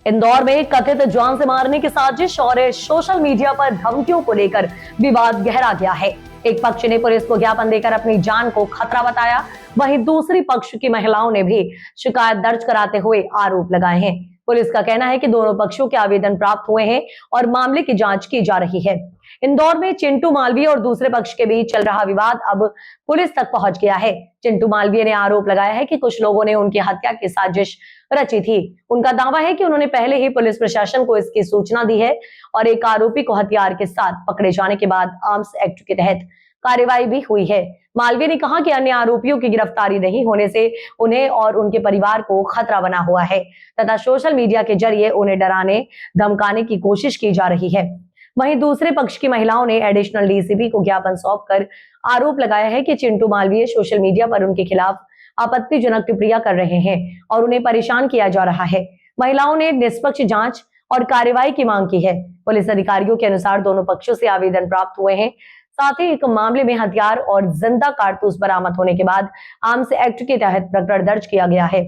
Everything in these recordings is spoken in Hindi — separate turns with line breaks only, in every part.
इंदौर में कथित जान से मारने की साजिश और सोशल मीडिया पर धमकियों को लेकर विवाद गहरा गया है। एक पक्ष ने पुलिस को ज्ञापन देकर अपनी जान को खतरा बताया, वहीं दूसरी पक्ष की महिलाओं ने भी शिकायत दर्ज कराते हुए आरोप लगाए हैं। पुलिस का कहना है कि दोनों पक्षों के आवेदन प्राप्त हुए हैं और मामले की जांच की जा रही है। इंदौर में चिंटू मालवीय और दूसरे पक्ष के बीच चल रहा विवाद अब पुलिस तक पहुंच गया है। चिंटू मालवीय ने आरोप लगाया है कि कुछ लोगों ने उनकी हत्या की साजिश रची थी। उनका दावा है कि उन्होंने पहले ही पुलिस प्रशासन को इसकी सूचना दी है और एक आरोपी को हथियार के साथ पकड़े जाने के बाद आर्म्स एक्ट के तहत कार्रवाई भी हुई है। मालवीय ने कहा कि अन्य आरोपियों की गिरफ्तारी नहीं होने से उन्हें और उनके परिवार को खतरा बना हुआ है तथा सोशल मीडिया के जरिए उन्हें डराने धमकाने की कोशिश की जा रही है। वहीं दूसरे पक्ष की महिलाओं ने एडिशनल डीसीपी को ज्ञापन सौंपकर आरोप लगाया है कि चिंटू मालवीय सोशल मीडिया पर उनके खिलाफ आपत्तिजनक टिप्पणियां कर रहे हैं और उन्हें परेशान किया जा रहा है। महिलाओं ने निष्पक्ष जांच और कार्रवाई की मांग की है। पुलिस अधिकारियों के अनुसार दोनों पक्षों से आवेदन प्राप्त हुए हैं। साथ ही एक मामले में हथियार और जिंदा कारतूस बरामद होने के बाद आर्म्स एक्ट के तहत प्रकरण दर्ज किया गया है।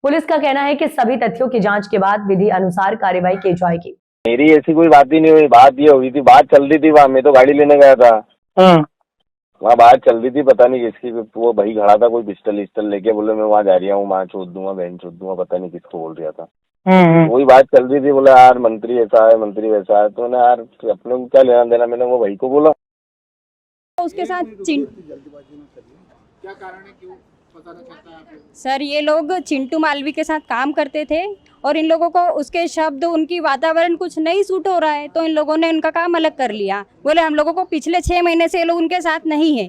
पुलिस का कहना है कि सभी तथ्यों की जांच के बाद विधि अनुसार कार्रवाई की जाएगी।
मेरी ऐसी कोई बात ही नहीं हुई। बात ये हुई थी, बात चल रही थी वहाँ, मैं तो गाड़ी लेने गया था। वहाँ बात चल रही थी, पता नहीं किसकी, वो भाई खड़ा था कोई पिस्टल लेके, बोले मैं वहाँ जा रहा हूँ, वहाँ छोड़ दूंगा, बहन छोड़ दूंगा, पता नहीं किसको बोल रहा था। वही बात चल रही थी, बोला यार मंत्री ऐसा है, मंत्री वैसा है, तो यार अपने को क्या लेना देना। मैंने वो भाई को बोला
उसके साथ
क्या कारण है, क्यों बताना चाहता है आप?
सर ये लोग चिंटू मालवी के साथ काम करते थे और इन लोगों को उसके शब्द उनकी वातावरण कुछ नहीं सूट हो रहा है, तो इन लोगों ने उनका काम अलग कर लिया। बोले हम लोगों को पिछले 6 महीने से ये लोग उनके साथ नहीं है,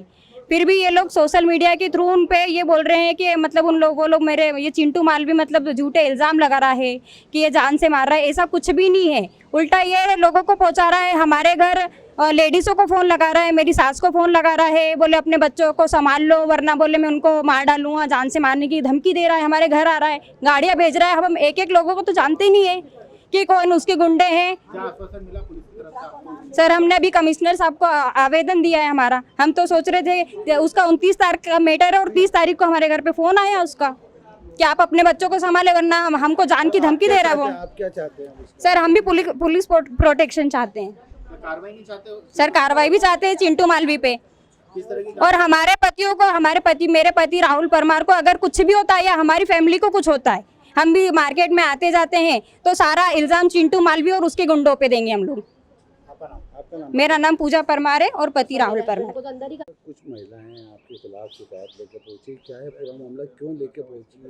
फिर भी ये लोग सोशल मीडिया के थ्रू उन पे ये बोल रहे हैं कि मतलब वो लोग मेरे ये चिंटू मालवी मतलब झूठे इल्ज़ाम लगा रहा है कि ये जान से मार रहा है। ऐसा कुछ भी नहीं है, उल्टा ये लोगों को पहुंचा रहा है। हमारे घर लेडीज़ों को फ़ोन लगा रहा है, मेरी सास को फ़ोन लगा रहा है, बोले अपने बच्चों को संभाल लो वरना बोले मैं उनको मार डालूंगा, जान से मारने की धमकी दे रहा है। हमारे घर आ रहा है, गाड़ियाँ भेज रहा है। हम एक लोगों को तो जानते ही नहीं है कि कौन उसके गुंडे हैं।
क्या आश्वासन मिला पुलिस की तरफ से आपको?
सर हमने अभी कमिश्नर साहब को आवेदन दिया है हमारा। हम तो सोच रहे थे उसका 29 तारीख का मैटर है और 30 तारीख को हमारे घर पे फ़ोन आया उसका कि आप अपने बच्चों को संभाले वरना हमको जान की धमकी दे रहा है वो।
आप क्या चाहते हैं?
सर हम भी पुलिस प्रोटेक्शन चाहते हैं।
कार्रवाई नहीं चाहते हो?
सर कार्रवाई भी चाहते हैं चिंटू मालवी पे,
किस तरह की?
और हमारे पतियों को, मेरे पति राहुल परमार को अगर कुछ भी होता है या हमारी फैमिली को कुछ होता है, हम भी मार्केट में आते जाते हैं तो सारा इल्ज़ाम चिंटू मालवी और उसके गुंडों पे देंगे हम लोग।
आपका नाम?
मेरा नाम पूजा परमार है और पति राहुल परमार।
कुछ महिलाएं आपके खिलाफ शिकायत लेके पहुंची, क्या है पूरा मामला, क्यों लेके पहुंची है?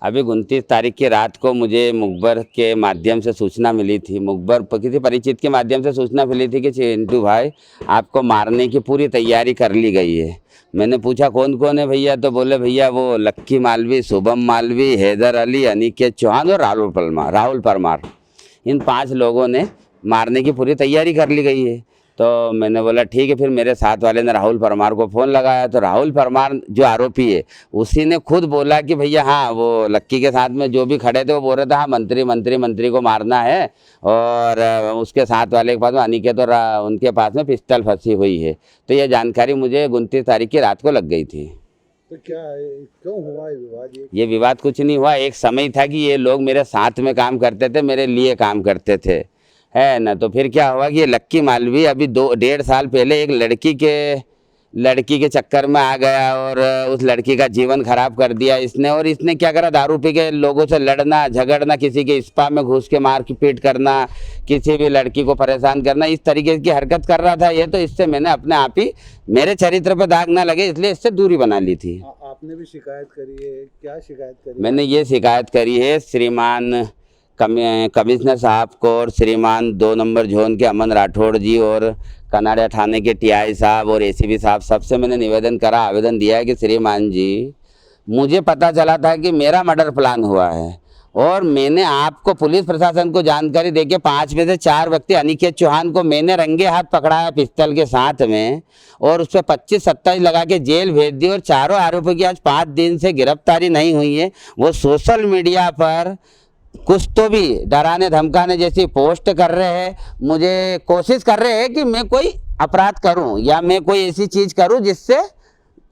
अभी 29 तारीख की रात को मुझे मुखबर के माध्यम से सूचना मिली थी, मुखबर किसी परिचित के माध्यम से सूचना मिली थी कि चिंटू भाई आपको मारने की पूरी तैयारी कर ली गई है। मैंने पूछा कौन कौन है भैया, तो बोले भैया वो लक्की मालवी, शुभम मालवी, हैदर अली, अनिकेत चौहान और राहुल परमार, इन 5 लोगों ने मारने की पूरी तैयारी कर ली गई है। तो मैंने बोला ठीक है। फिर मेरे साथ वाले ने राहुल परमार को फ़ोन लगाया तो राहुल परमार जो आरोपी है उसी ने खुद बोला कि भैया हाँ वो लक्की के साथ में जो भी खड़े थे वो बोल रहे थे हाँ मंत्री को मारना है, और उसके साथ वाले के पास में अनिकेत और उनके पास में पिस्टल फंसी हुई है। तो ये जानकारी मुझे 29 तारीख की रात को लग गई थी।
तो क्या क्यों हुआ ये विवाद?
ये विवाद कुछ नहीं हुआ, एक समय था कि ये लोग मेरे साथ में काम करते थे, मेरे लिए काम करते थे, है ना। तो फिर क्या हुआ कि ये लक्की मालवी अभी 2-1.5 साल पहले एक लड़की के चक्कर में आ गया और उस लड़की का जीवन खराब कर दिया इसने। और इसने क्या करा, दारू पी के लोगों से लड़ना झगड़ना, किसी के स्पा में घुस के मार की पीट करना, किसी भी लड़की को परेशान करना, इस तरीके की हरकत कर रहा था ये। तो इससे मैंने अपने आप ही, मेरे चरित्र पर दाग ना लगे इसलिए इससे दूरी बना ली थी।
आपने भी शिकायत करी है, क्या शिकायत करी?
मैंने ये शिकायत करी है श्रीमान कमिश्नर साहब को और श्रीमान 2 नंबर जोन के अमन राठौड़ जी और कनाड़ा थाने के टीआई साहब और एसीपी साहब, सबसे मैंने निवेदन करा, आवेदन दिया है कि श्रीमान जी मुझे पता चला था कि मेरा मर्डर प्लान हुआ है और मैंने आपको पुलिस प्रशासन को जानकारी देके 5 में से 4 व्यक्ति अनिकेत चौहान को मैंने रंगे हाथ पकड़ाया पिस्टल के साथ में और उस पर 25-27 लगा के जेल भेज दी। और चारों आरोपियों की आज 5 दिन से गिरफ्तारी नहीं हुई है। वो सोशल मीडिया पर कुछ तो भी डराने धमकाने जैसी पोस्ट कर रहे हैं, मुझे कोशिश कर रहे हैं कि मैं कोई अपराध करूं या मैं कोई ऐसी चीज़ करूं जिससे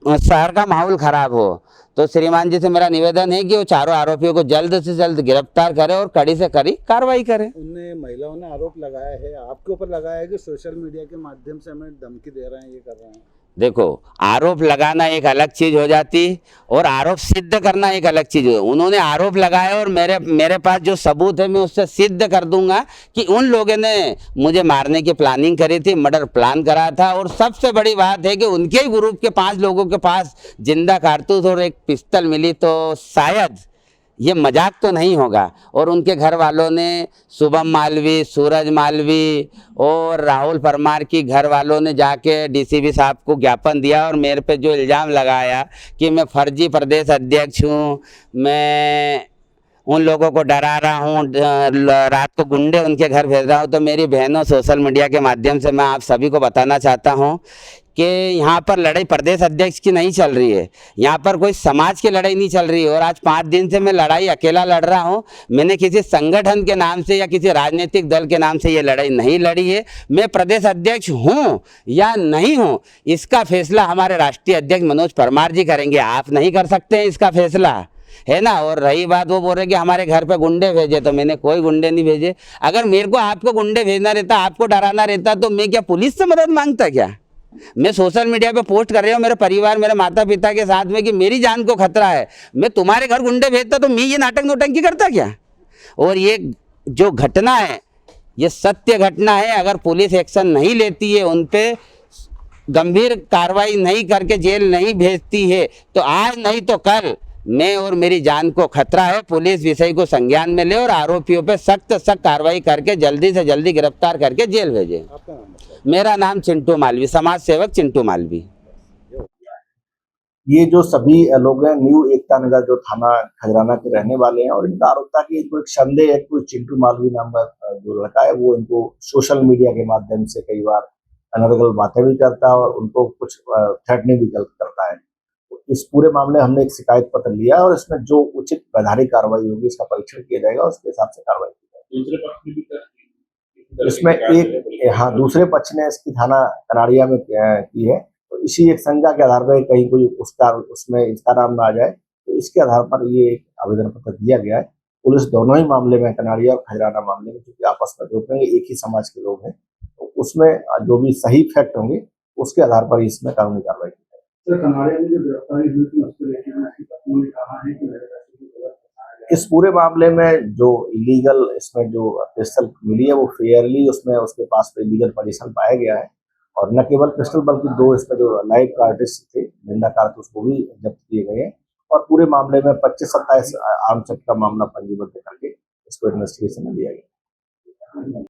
शहर का माहौल ख़राब हो। तो श्रीमान जी से मेरा निवेदन है कि वो चारों आरोपियों को जल्द से जल्द गिरफ्तार करें और कड़ी से कड़ी कार्रवाई करें।
उनने महिलाओं ने आरोप लगाया है, आपके ऊपर लगाया है कि सोशल मीडिया के माध्यम से हमें धमकी दे रहे हैं, ये कर रहे हैं।
देखो, आरोप लगाना एक अलग चीज हो जाती और आरोप सिद्ध करना एक अलग चीज हो। उन्होंने आरोप लगाया और मेरे पास जो सबूत है मैं उससे सिद्ध कर दूंगा कि उन लोगों ने मुझे मारने की प्लानिंग करी थी, मर्डर प्लान करा था। और सबसे बड़ी बात है कि उनके ही ग्रुप के 5 लोगों के पास जिंदा कारतूस और एक पिस्तौल मिली, तो शायद ये मजाक तो नहीं होगा। और उनके घर वालों ने शुभम मालवी, सूरज मालवी और राहुल परमार की घर वालों ने जाके डीसीपी साहब को ज्ञापन दिया और मेरे पे जो इल्ज़ाम लगाया कि मैं फर्जी प्रदेश अध्यक्ष हूँ, मैं उन लोगों को डरा रहा हूँ, रात को गुंडे उनके घर भेज रहा हूँ। तो मेरी बहनों, सोशल मीडिया के माध्यम से मैं आप सभी को बताना चाहता हूँ कि यहाँ पर लड़ाई प्रदेश अध्यक्ष की नहीं चल रही है, यहाँ पर कोई समाज की लड़ाई नहीं चल रही है। और आज 5 दिन से मैं लड़ाई अकेला लड़ रहा हूँ। मैंने किसी संगठन के नाम से या किसी राजनीतिक दल के नाम से ये लड़ाई नहीं लड़ी है। मैं प्रदेश अध्यक्ष हूँ या नहीं हूँ, इसका फैसला हमारे राष्ट्रीय अध्यक्ष मनोज परमार जी करेंगे। आप नहीं कर सकते हैं इसका फैसला, है ना। और रही बात, वो बोल रहे कि हमारे घर पे गुंडे भेजे, तो मैंने कोई गुंडे नहीं भेजे। अगर मेरे को आपको गुंडे भेजना रहता, आपको डराना रहता, तो मैं क्या पुलिस से मदद मांगता क्या। मैं सोशल मीडिया पे पोस्ट कर रहा हूँ मेरे परिवार, मेरे माता पिता के साथ में कि मेरी जान को खतरा है, मैं तुम्हारे घर गुंडे भेजता तो मैं ये नाटक नोटंकी करता क्या। और ये जो घटना है ये सत्य घटना है। अगर पुलिस एक्शन नहीं लेती है, उन पे गंभीर कार्रवाई नहीं करके जेल नहीं भेजती है, तो आज नहीं तो कल मैं और मेरी जान को खतरा है। पुलिस विषय को संज्ञान में ले और आरोपियों पे सख्त कार्रवाई करके जल्दी से जल्दी गिरफ्तार करके जेल भेजे।
आपका नाम बताइए।
मेरा नाम चिंटू मालवी, समाज सेवक चिंटू मालवी।
ये जो सभी लोग हैं न्यू एकता नगर जो थाना खजराना के रहने वाले हैं और इनका आरोप था कि कोई संदेह है, कोई चिंटू मालवी नाम का जो लड़का है वो इनको सोशल मीडिया के माध्यम से कई बार अनर्गल बातें भी करता है और उनको कुछ थ्रेटनिंग भी करता है। तो इस पूरे मामले में हमने एक शिकायत पत्र लिया और इसमें जो उचित वैधानिक कार्रवाई होगी इसका परीक्षण किया जाएगा, उसके हिसाब से कार्रवाई की जाएगी। इसमें एक दूसरे पक्ष ने इसकी थाना कनाड़िया में की है, तो इसी एक संज्ञा के आधार पर कहीं कोई उसमें इसका नाम ना आ जाए, तो इसके आधार पर ये एक आवेदन पत्र दिया गया है। पुलिस दोनों ही मामले में, कनाड़िया और खजराना मामले में, क्योंकि आपस में जो एक ही समाज के लोग हैं, तो उसमें जो भी सही फैक्ट होंगे उसके आधार पर इसमें कानूनी कार्रवाई की जाएगी।
कनाड़िया में जो गिरफ्तारी हुई थी उसको लेकर उसकी पत्नी ने कहा है कि
इस पूरे मामले में जो इलीगल इसमें जो पिस्टल मिली है वो फेयरली उसमें उसके पास पे इलीगल पोजीशन पाया गया है। और न केवल पिस्टल बल्कि 2 इसमें जो लाइव कार्टिस्ट थे, जिंदा कारतूस, वो भी जब्त किए गए हैं। और पूरे मामले में 25-27 आर्म्स एक्ट का मामला पंजीबद्ध करके इसको इन्वेस्टिगेशन में लिया गया।